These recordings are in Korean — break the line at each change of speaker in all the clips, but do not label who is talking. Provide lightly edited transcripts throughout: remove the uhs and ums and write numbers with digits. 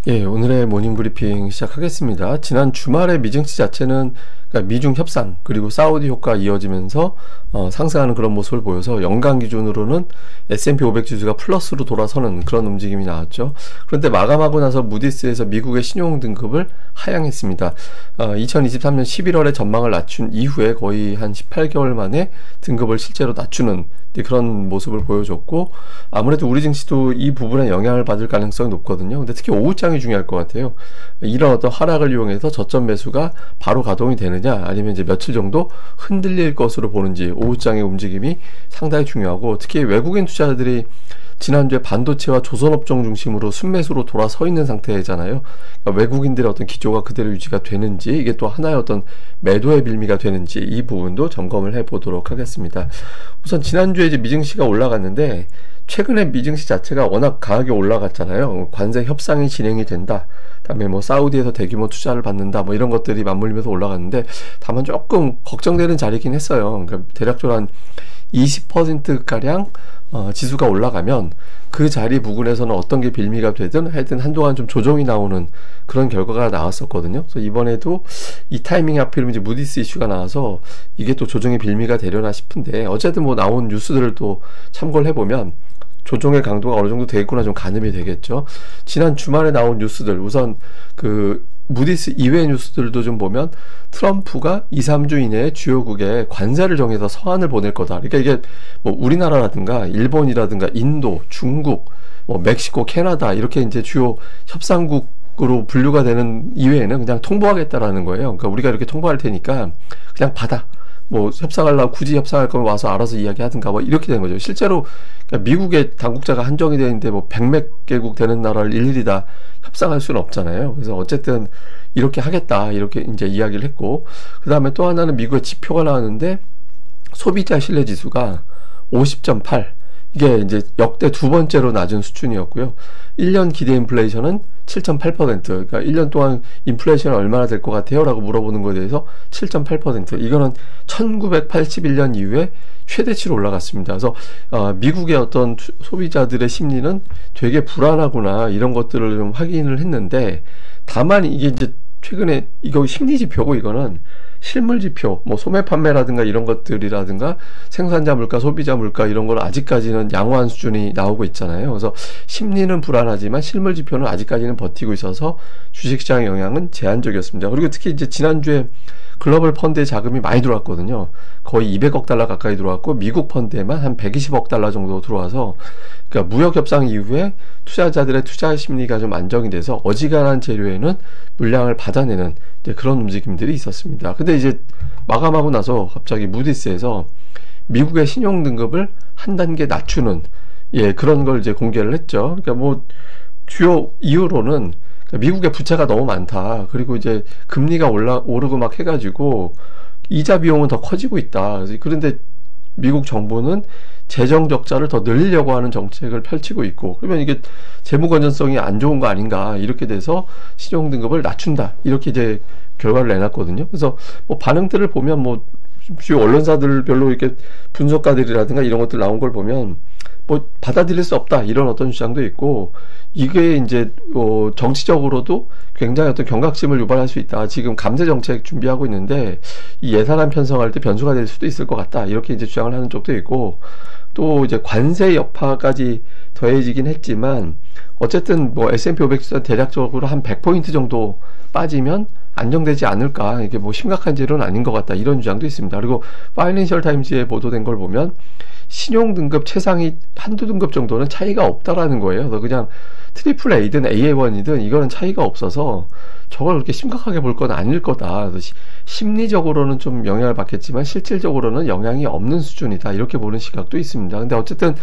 예, 오늘의 모닝 브리핑 시작하겠습니다. 지난 주말에 미증시 자체는 그러니까 미중 협상 그리고 사우디 효과 이어지면서 상승하는 그런 모습을 보여서 연간 기준으로는 S&P 500 지수가 플러스로 돌아서는 그런 움직임이 나왔죠. 그런데 마감하고 나서 무디스에서 미국의 신용 등급을 하향했습니다. 2023년 11월에 전망을 낮춘 이후에 거의 한 18개월 만에 등급을 실제로 낮추는 그런 모습을 보여줬고, 아무래도 우리 증시도 이 부분에 영향을 받을 가능성이 높거든요. 근데 특히 오후장이 중요할 것 같아요. 이런 어떤 하락을 이용해서 저점 매수가 바로 가동이 되느냐, 아니면 이제 며칠 정도 흔들릴 것으로 보는지, 오후장의 움직임이 상당히 중요하고, 특히 외국인 투자자들이 지난주에 반도체와 조선업종 중심으로 순매수로 돌아서 있는 상태잖아요. 그러니까 외국인들의 어떤 기조가 그대로 유지가 되는지, 이게 또 하나의 어떤 매도의 빌미가 되는지, 이 부분도 점검을 해보도록 하겠습니다. 우선 지난주에 이제 미증시가 올라갔는데, 최근에 미증시 자체가 워낙 강하게 올라갔잖아요. 관세 협상이 진행이 된다, 그다음에 뭐 사우디에서 대규모 투자를 받는다, 뭐 이런 것들이 맞물리면서 올라갔는데, 다만 조금 걱정되는 자리긴 했어요. 그러니까 대략적으로 한 20%가량 지수가 올라가면 그 자리 부근에서는 어떤 게 빌미가 되든 하여튼 한동안 좀 조정이 나오는 그런 결과가 나왔었거든요. 그래서 이번에도 이 타이밍에 하필이면 이제 무디스 이슈가 나와서 이게 또 조정의 빌미가 되려나 싶은데, 어쨌든 뭐 나온 뉴스들을 또 참고를 해보면 조정의 강도가 어느 정도 되겠구나 좀 가늠이 되겠죠. 지난 주말에 나온 뉴스들, 우선 그 무디스 이외의 뉴스들도 좀 보면 트럼프가 2, 3주 이내에 주요국에 관세를 정해서 서한을 보낼 거다. 그러니까 이게 뭐 우리나라라든가 일본이라든가 인도, 중국, 뭐 멕시코, 캐나다 이렇게 이제 주요 협상국으로 분류가 되는 이외에는 그냥 통보하겠다라는 거예요. 그러니까 우리가 이렇게 통보할 테니까 그냥 받아. 뭐 협상하려고 굳이 협상할 거면 와서 알아서 이야기하든가 뭐 이렇게 되는 거죠. 실제로 그러니까 미국의 당국자가 한정이 되어 있는데 뭐 100몇 개국 되는 나라를 일일이 다 협상할 수는 없잖아요. 그래서 어쨌든 이렇게 하겠다, 이렇게 이제 이야기를 했고, 그 다음에 또 하나는 미국의 지표가 나왔는데 소비자 신뢰 지수가 50.8, 이게 이제 역대 두 번째로 낮은 수준이었고요. 1년 기대 인플레이션은 7.8%, 그러니까 1년 동안 인플레이션이 얼마나 될 것 같아요? 라고 물어보는 거에 대해서 7.8%, 이거는 1981년 이후에 최대치로 올라갔습니다. 그래서 미국의 어떤 소비자들의 심리는 되게 불안하구나, 이런 것들을 좀 확인을 했는데, 다만 이게 이제 최근에 이거 심리 지표고, 이거는 실물 지표, 뭐 소매 판매라든가 이런 것들이라든가 생산자 물가, 소비자 물가 이런 걸 아직까지는 양호한 수준이 나오고 있잖아요. 그래서 심리는 불안하지만 실물 지표는 아직까지는 버티고 있어서 주식시장 영향은 제한적이었습니다. 그리고 특히 이제 지난주에 글로벌 펀드에 자금이 많이 들어왔거든요. 거의 200억 달러 가까이 들어왔고, 미국 펀드에만 한 120억 달러 정도 들어와서, 그러니까 무역 협상 이후에 투자자들의 투자 심리가 좀 안정이 돼서 어지간한 재료에는 물량을 받아내는 이제 그런 움직임들이 있었습니다. 근데 이제 마감하고 나서 갑자기 무디스에서 미국의 신용 등급을 한 단계 낮추는 그런 걸 이제 공개를 했죠. 그러니까 뭐 주요 이유로는 미국의 부채가 너무 많다, 그리고 이제 금리가 오르고 막 해가지고 이자 비용은 더 커지고 있다. 그런데 미국 정부는 재정 적자를 더 늘리려고 하는 정책을 펼치고 있고, 그러면 이게 재무 건전성이 안 좋은 거 아닌가, 이렇게 돼서 신용 등급을 낮춘다, 이렇게 이제 결과를 내놨거든요. 그래서 뭐 반응들을 보면 뭐 주요 언론사들 별로 이렇게 분석가들이라든가 이런 것들 나온 걸 보면 뭐 받아들일 수 없다, 이런 어떤 주장도 있고, 이게 이제 정치적으로도 굉장히 어떤 경각심을 유발할 수 있다. 지금 감세 정책 준비하고 있는데 이 예산안 편성할 때 변수가 될 수도 있을 것 같다, 이렇게 이제 주장을 하는 쪽도 있고, 또 이제 관세 여파까지 더해지긴 했지만 어쨌든 뭐 S&P 500 지수가 대략적으로 한 100포인트 정도 빠지면 안정되지 않을까, 이게 뭐 심각한 재료는 아닌 것 같다, 이런 주장도 있습니다. 그리고 파이낸셜 타임즈에 보도된 걸 보면 신용 등급 최상위 한두 등급 정도는 차이가 없다라는 거예요. 그래서 그냥 트리플 A든 AA1이든 이거는 차이가 없어서 저걸 그렇게 심각하게 볼 건 아닐 거다. 그래서 심리적으로는 좀 영향을 받겠지만 실질적으로는 영향이 없는 수준이다, 이렇게 보는 시각도 있습니다. 근데 어쨌든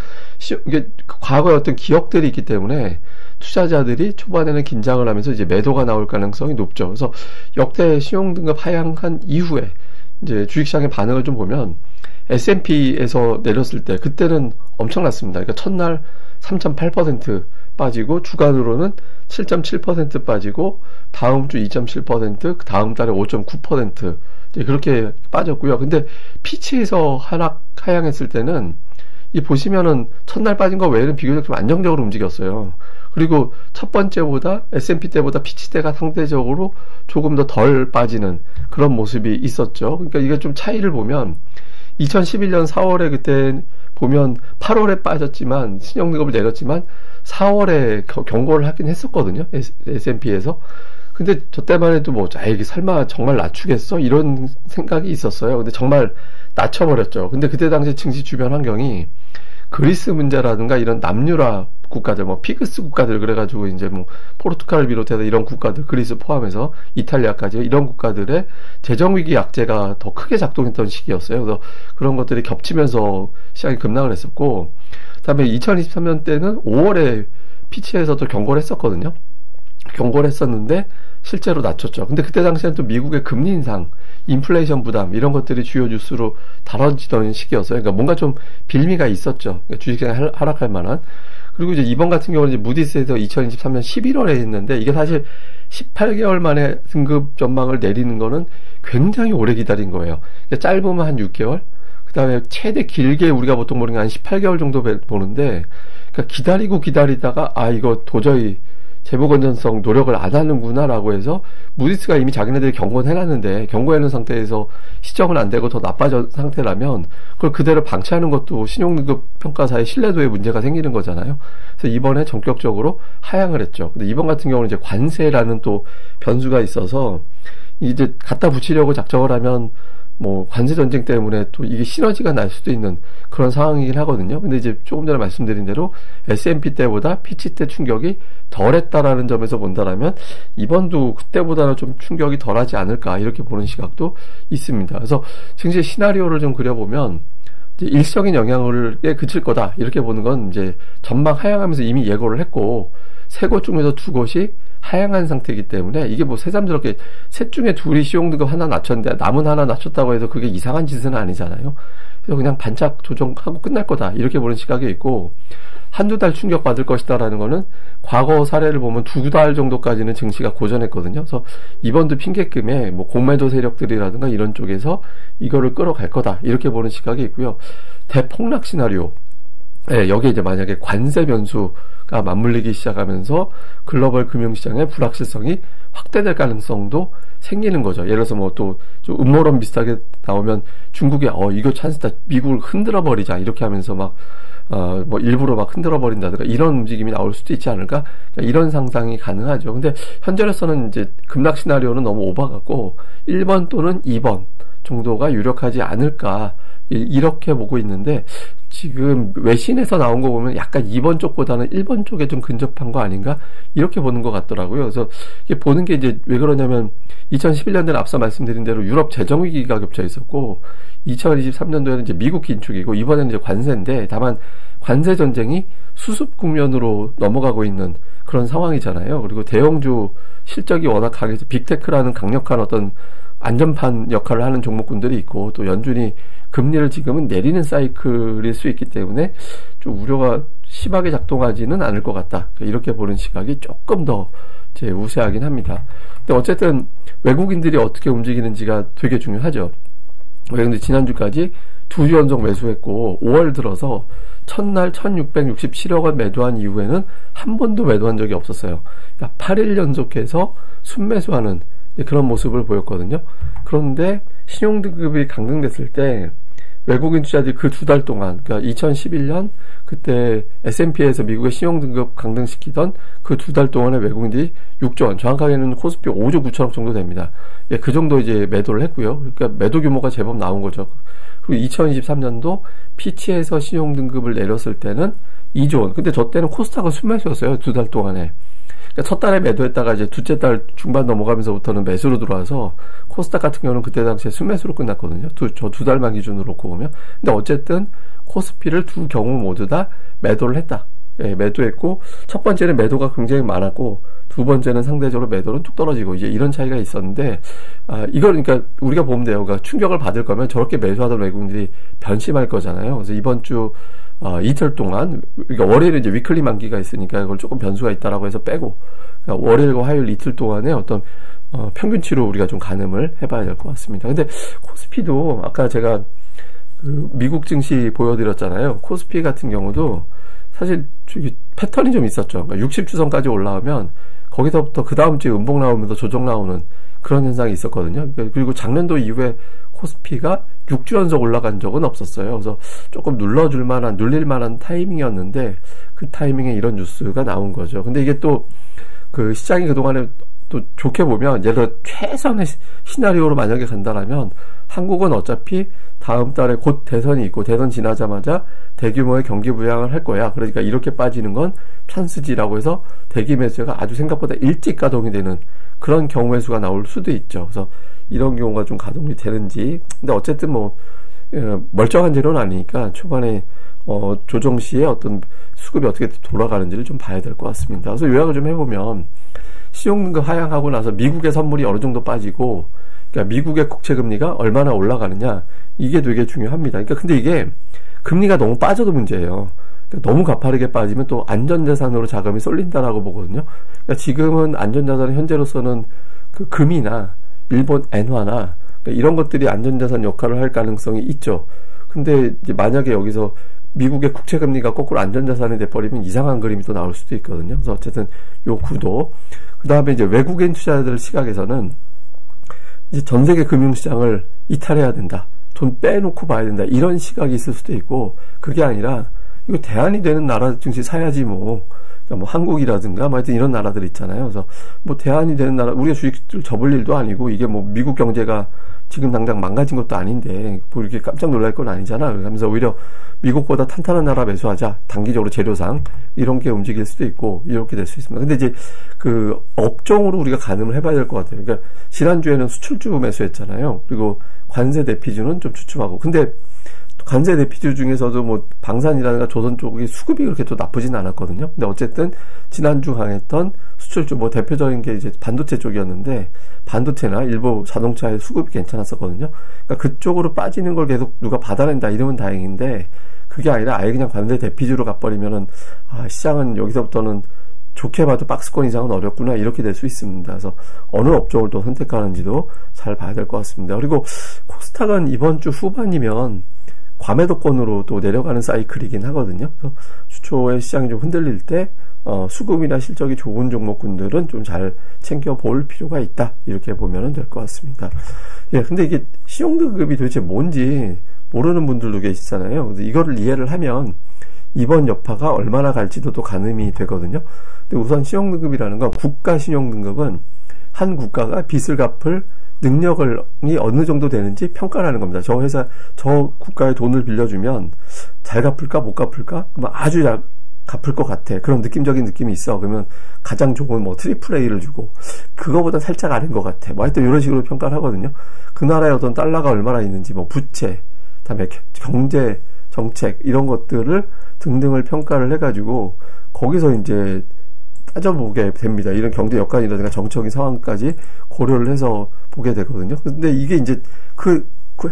이게 과거의 어떤 기억들이 있기 때문에 투자자들이 초반에는 긴장을 하면서 이제 매도가 나올 가능성이 높죠. 그래서 역대 신용 등급 하향한 이후에 이제 주식시장의 반응을 좀 보면 S&P에서 내렸을 때 그때는 엄청났습니다. 그러니까 첫날 3.8% 빠지고 주간으로는 7.7% 빠지고 다음 주 2.7%, 다음 달에 5.9% 그렇게 빠졌고요. 근데 피치에서 하향했을 때는 이 보시면은 첫날 빠진 거 외에는 비교적 좀 안정적으로 움직였어요. 그리고 첫 번째보다 S&P 때보다 피치 때가 상대적으로 조금 더 덜 빠지는 그런 모습이 있었죠. 그러니까 이게 좀 차이를 보면 2011년 4월에 그때 보면 8월에 빠졌지만 신용등급을 내렸지만 4월에 경고를 하긴 했었거든요. S&P에서. 근데 저 때만 해도 뭐, 이게 설마 정말 낮추겠어? 이런 생각이 있었어요. 근데 정말 낮춰버렸죠. 근데 그때 당시 증시 주변 환경이 그리스 문제라든가 이런 남유라 국가들, 뭐 피그스 국가들 그래가지고 이제 뭐 포르투갈을 비롯해서 이런 국가들, 그리스 포함해서 이탈리아까지 이런 국가들의 재정위기 약재가 더 크게 작동했던 시기였어요. 그래서 그런 것들이 겹치면서 시장이 급락을 했었고, 그다음에 2023년 때는 5월에 피치에서도 경고를 했었거든요. 경고를 했었는데 실제로 낮췄죠. 근데 그때 당시에는 또 미국의 금리 인상, 인플레이션 부담 이런 것들이 주요 뉴스로 다뤄지던 시기였어요. 그러니까 뭔가 좀 빌미가 있었죠. 그러니까 주식시장이 하락할 만한. 그리고 이제 이번 같은 경우는 이제 무디스에서 2023년 11월에 했는데 이게 사실 18개월 만에 등급 전망을 내리는 거는 굉장히 오래 기다린 거예요. 그러니까 짧으면 한 6개월, 그 다음에 최대 길게 우리가 보통 보는 게 한 18개월 정도 보는데, 그러니까 기다리다가 이거 도저히 재무 건전성 노력을 안 하는구나 라고 해서 무디스가 이미 자기네들이 경고는 해놨는데 경고해놓은 상태에서 시정은 안 되고 더 나빠진 상태라면 그걸 그대로 방치하는 것도 신용등급 평가사의 신뢰도에 문제가 생기는 거잖아요. 그래서 이번에 전격적으로 하향을 했죠. 근데 이번 같은 경우는 이제 관세라는 또 변수가 있어서 이제 갖다 붙이려고 작정을 하면 뭐 관세 전쟁 때문에 또 이게 시너지가 날 수도 있는 그런 상황이긴 하거든요. 근데 이제 조금 전에 말씀드린 대로 S&P 때보다 피치 때 충격이 덜했다라는 점에서 본다라면 이번도 그때보다는 좀 충격이 덜하지 않을까 이렇게 보는 시각도 있습니다. 그래서 증시 시나리오를 좀 그려보면 이제 일시적인 영향에 그칠 거다 이렇게 보는 건 이제 전망 하향하면서 이미 예고를 했고 세 곳 중에서 두 곳이 하향한 상태이기 때문에 이게 뭐 새삼스럽게 셋 중에 둘이 시용등급 하나 낮췄는데 남은 하나 낮췄다고 해서 그게 이상한 짓은 아니잖아요. 그래서 그냥 반짝 조정하고 끝날 거다 이렇게 보는 시각이 있고, 한두 달 충격받을 것이다라는 거는 과거 사례를 보면 두 달 정도까지는 증시가 고전했거든요. 그래서 이번도 핑계금에 뭐 공매도 세력들이라든가 이런 쪽에서 이거를 끌어갈 거다 이렇게 보는 시각이 있고요. 대폭락 시나리오, 여기에 이제 만약에 관세 변수가 맞물리기 시작하면서 글로벌 금융시장의 불확실성이 확대될 가능성도 생기는 거죠. 예를 들어서 뭐 또 좀 음모론 비슷하게 나오면 중국이 이거 찬스다, 미국을 흔들어 버리자 이렇게 하면서 막 뭐 일부러 막 흔들어 버린다든가 이런 움직임이 나올 수도 있지 않을까? 그러니까 이런 상상이 가능하죠. 근데 현재로서는 이제 급락 시나리오는 너무 오버 같고 1번 또는 2번 정도가 유력하지 않을까 이렇게 보고 있는데, 지금 외신에서 나온 거 보면 약간 2번 쪽보다는 1번 쪽에 좀 근접한 거 아닌가 이렇게 보는 것 같더라고요. 그래서 이게 보는 게 이제 왜 그러냐면 2011년도에 앞서 말씀드린 대로 유럽 재정 위기가 겹쳐 있었고 2023년도에는 이제 미국 긴축이고 이번에는 이제 관세인데, 다만 관세 전쟁이 수습 국면으로 넘어가고 있는 그런 상황이잖아요. 그리고 대형주 실적이 워낙 강해서 빅테크라는 강력한 어떤 안전판 역할을 하는 종목군들이 있고, 또 연준이 금리를 지금은 내리는 사이클일 수 있기 때문에 좀 우려가 심하게 작동하지는 않을 것 같다. 이렇게 보는 시각이 조금 더 제 우세하긴 합니다. 근데 어쨌든 외국인들이 어떻게 움직이는지가 되게 중요하죠. 왜냐면 지난주까지 2주 연속 매수했고 5월 들어서 첫날 1667억 원 매도한 이후에는 한 번도 매도한 적이 없었어요. 그러니까 8일 연속해서 순매수하는 그런 모습을 보였거든요. 그런데 신용등급이 강등됐을 때 외국인 투자들이 그 두 달 동안, 그러니까 2011년 그때 S&P에서 미국의 신용등급 강등시키던 그 두 달 동안에 외국인들이 6조 원, 정확하게는 코스피 5조 9천억 정도 됩니다. 그 정도 이제 매도를 했고요. 그러니까 매도 규모가 제법 나온 거죠. 그리고 2023년도 피치에서 신용등급을 내렸을 때는 2조 원. 근데 저 때는 코스닥은 순매수였어요. 두 달 동안에. 그러니까 첫 달에 매도했다가 이제 둘째 달 중반 넘어가면서부터는 매수로 들어와서 코스닥 같은 경우는 그때 당시에 순매수로 끝났거든요. 저 두 달만 기준으로 놓고 보면. 근데 어쨌든 코스피를 두 경우 모두 다 매도를 했다. 매도했고, 첫 번째는 매도가 굉장히 많았고, 두 번째는 상대적으로 매도는 뚝 떨어지고, 이제 이런 차이가 있었는데, 이걸 그러니까 우리가 보면 돼요. 그러니까 충격을 받을 거면 저렇게 매수하던 외국인들이 변심할 거잖아요. 그래서 이번 주 이틀 동안, 그러니까 월요일에 이제 위클리 만기가 있으니까 이걸 조금 변수가 있다라고 해서 빼고, 그러니까 월요일과 화요일 이틀 동안에 어떤 평균치로 우리가 좀 가늠을 해봐야 될 것 같습니다. 근데 코스피도 아까 제가 그 미국 증시 보여드렸잖아요. 코스피 같은 경우도 사실 저기 패턴이 좀 있었죠. 그러니까 60주선까지 올라오면 거기서부터 그 다음 주에 음봉 나오면서 조정 나오는 그런 현상이 있었거든요. 그리고 작년도 이후에 코스피가 6주 연속 올라간 적은 없었어요. 그래서 조금 눌릴 만한 타이밍이었는데 그 타이밍에 이런 뉴스가 나온 거죠. 근데 이게 또 그 시장이 그동안에 또 좋게 보면 예를 들어 최선의 시나리오로 만약에 간다라면 한국은 어차피 다음 달에 곧 대선이 있고 대선 지나자마자 대규모의 경기 부양을 할 거야. 그러니까 이렇게 빠지는 건 찬스지라고 해서 대기 매수가 아주 생각보다 일찍 가동이 되는 그런 경우 매수가 나올 수도 있죠. 그래서 이런 경우가 좀 가동이 되는지. 근데 어쨌든 뭐 멀쩡한 재료는 아니니까 초반에 조정 시에 어떤 수급이 어떻게 돌아가는지를 좀 봐야 될 것 같습니다. 그래서 요약을 좀 해보면 신용등급 하향하고 나서 미국의 선물이 어느 정도 빠지고, 그러니까 미국의 국채금리가 얼마나 올라가느냐, 이게 되게 중요합니다. 그러니까 근데 이게 금리가 너무 빠져도 문제예요. 그러니까 너무 가파르게 빠지면 또 안전자산으로 자금이 쏠린다라고 보거든요. 그러니까 지금은 안전자산 현재로서는 그 금이나 일본 엔화나 그러니까 이런 것들이 안전자산 역할을 할 가능성이 있죠. 근데 이제 만약에 여기서 미국의 국채금리가 거꾸로 안전자산이 돼버리면 이상한 그림이 또 나올 수도 있거든요. 그래서 어쨌든 요 구도. 그 다음에 이제 외국인 투자자들 시각에서는 이제 전 세계 금융시장을 이탈해야 된다. 돈 빼놓고 봐야 된다. 이런 시각이 있을 수도 있고, 그게 아니라 이거 대안이 되는 나라 증시 사야지 뭐. 그러니까 뭐 한국이라든가 뭐 하여튼 이런 나라들 있잖아요. 그래서 뭐 대안이 되는 나라, 우리가 주식을 접을 일도 아니고 이게 뭐 미국 경제가 지금 당장 망가진 것도 아닌데 뭐 이렇게 깜짝 놀랄 건 아니잖아. 그러면서 오히려 미국보다 탄탄한 나라 매수하자. 단기적으로 재료상 이런 게 움직일 수도 있고 이렇게 될 수 있습니다. 근데 이제 그 업종으로 우리가 가늠을 해봐야 될 것 같아요. 그러니까 지난주에는 수출주 매수했잖아요. 그리고 관세 대피주는 좀 주춤하고. 근데 관세 대피주 중에서도 뭐 방산이라든가 조선 쪽이 수급이 그렇게 또 나쁘진 않았거든요. 근데 어쨌든 지난주 강했던 수출주 뭐 대표적인 게 이제 반도체 쪽이었는데 반도체나 일부 자동차의 수급이 괜찮았었거든요. 그러니까 그쪽으로 빠지는 걸 계속 누가 받아낸다 이러면 다행인데 그게 아니라 아예 그냥 관세 대피주로 가버리면은 시장은 여기서부터는 좋게 봐도 박스권 이상은 어렵구나 이렇게 될 수 있습니다. 그래서 어느 업종을 또 선택하는지도 잘 봐야 될 것 같습니다. 그리고 코스닥은 이번 주 후반이면 과매도권으로 또 내려가는 사이클이긴 하거든요. 그래서 주초에 시장이 좀 흔들릴 때 수급이나 실적이 좋은 종목군들은 좀 잘 챙겨볼 필요가 있다. 이렇게 보면 될 것 같습니다. 예, 근데 이게 신용등급이 도대체 뭔지 모르는 분들도 계시잖아요. 그래서 이거를 이해를 하면 이번 여파가 얼마나 갈지도 또 가늠이 되거든요. 근데 우선 신용등급이라는 건 국가 신용등급은 한 국가가 빚을 갚을 능력이 어느 정도 되는지 평가를 하는 겁니다. 저 회사, 저 국가에 돈을 빌려주면 잘 갚을까 못 갚을까? 그러면 아주 잘 갚을 것 같아. 그런 느낌적인 느낌이 있어. 그러면 가장 좋은 뭐 트리플 A를 주고 그거보다 살짝 아닌 것 같아. 뭐 하여튼 이런 식으로 평가를 하거든요. 그 나라의 어떤 달러가 얼마나 있는지 뭐 부채, 그다음에 경제 정책 이런 것들을 등등을 평가를 해가지고 거기서 이제 따져보게 됩니다. 이런 경제 여건이라든가 정치적인 상황까지 고려를 해서 보게 되거든요. 근데 이게 이제 그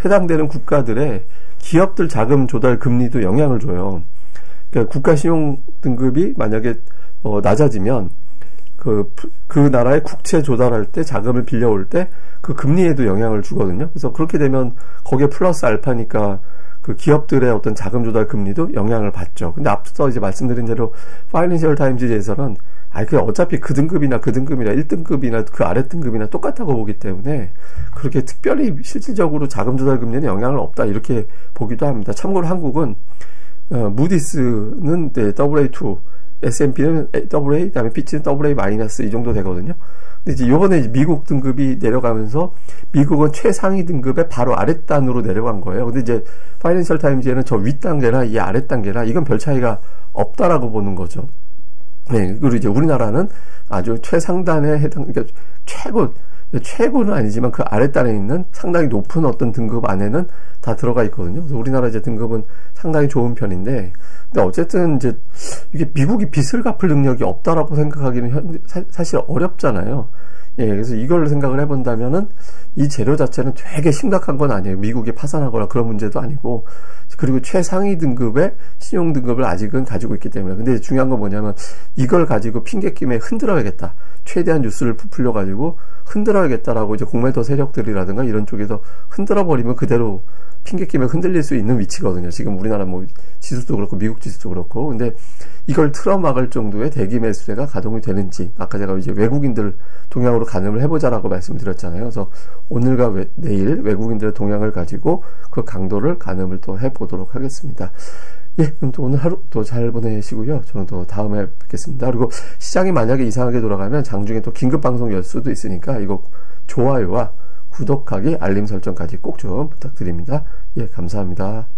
해당되는 국가들의 기업들 자금 조달 금리도 영향을 줘요. 그러니까 국가 신용 등급이 만약에 낮아지면 그 나라의 국채 조달할 때 자금을 빌려올 때 그 금리에도 영향을 주거든요. 그래서 그렇게 되면 거기에 플러스 알파니까 그 기업들의 어떤 자금 조달 금리도 영향을 받죠. 근데 앞서 이제 말씀드린 대로 파이낸셜 타임즈에서는 그 어차피 그 등급이나 1등급이나 그 아래 등급이나 똑같다고 보기 때문에 그렇게 특별히 실질적으로 자금 조달 금리는 영향을 없다 이렇게 보기도 합니다. 참고로 한국은 무디스는 AA2, S&P는 AA, 그다음에 피치는 AA- 이 정도 되거든요. 근데 이제 요번에 미국 등급이 내려가면서 미국은 최상위 등급의 바로 아랫단으로 내려간 거예요. 근데 이제 파이낸셜 타임즈에는 저 윗단계나 이 아랫단계나 이건 별 차이가 없다라고 보는 거죠. 네, 그리고 이제 우리나라는 아주 최상단에 그러니까 최고는 아니지만 그 아랫단에 있는 상당히 높은 어떤 등급 안에는 다 들어가 있거든요. 그래서 우리나라 이제 등급은 상당히 좋은 편인데, 근데 어쨌든 이제 이게 미국이 빚을 갚을 능력이 없다라고 생각하기는 사실 어렵잖아요. 예, 그래서 이걸 생각을 해본다면은 이 재료 자체는 되게 심각한 건 아니에요. 미국이 파산하거나 그런 문제도 아니고, 그리고 최상위 등급의 신용 등급을 아직은 가지고 있기 때문에. 근데 중요한 건 뭐냐면 이걸 가지고 핑계김에 흔들어야겠다. 최대한 뉴스를 부풀려 가지고 흔들어야겠다라고 이제 공매도 세력들이라든가 이런 쪽에서 흔들어 버리면 그대로 핑계 끼면 흔들릴 수 있는 위치거든요. 지금 우리나라 뭐 지수도 그렇고 미국 지수도 그렇고. 근데 이걸 틀어막을 정도의 대기 매수세가 가동이 되는지, 아까 제가 이제 외국인들 동향으로 가늠을 해보자라고 말씀드렸잖아요. 그래서 오늘과 내일 외국인들의 동향을 가지고 그 강도를 가늠을 또 해보도록 하겠습니다. 예, 그럼 또 오늘 하루 또 잘 보내시고요. 저는 또 다음에 뵙겠습니다. 그리고 시장이 만약에 이상하게 돌아가면 장중에 또 긴급 방송 열 수도 있으니까 이거 좋아요와 구독하기, 알림 설정까지 꼭 좀 부탁드립니다. 예, 감사합니다.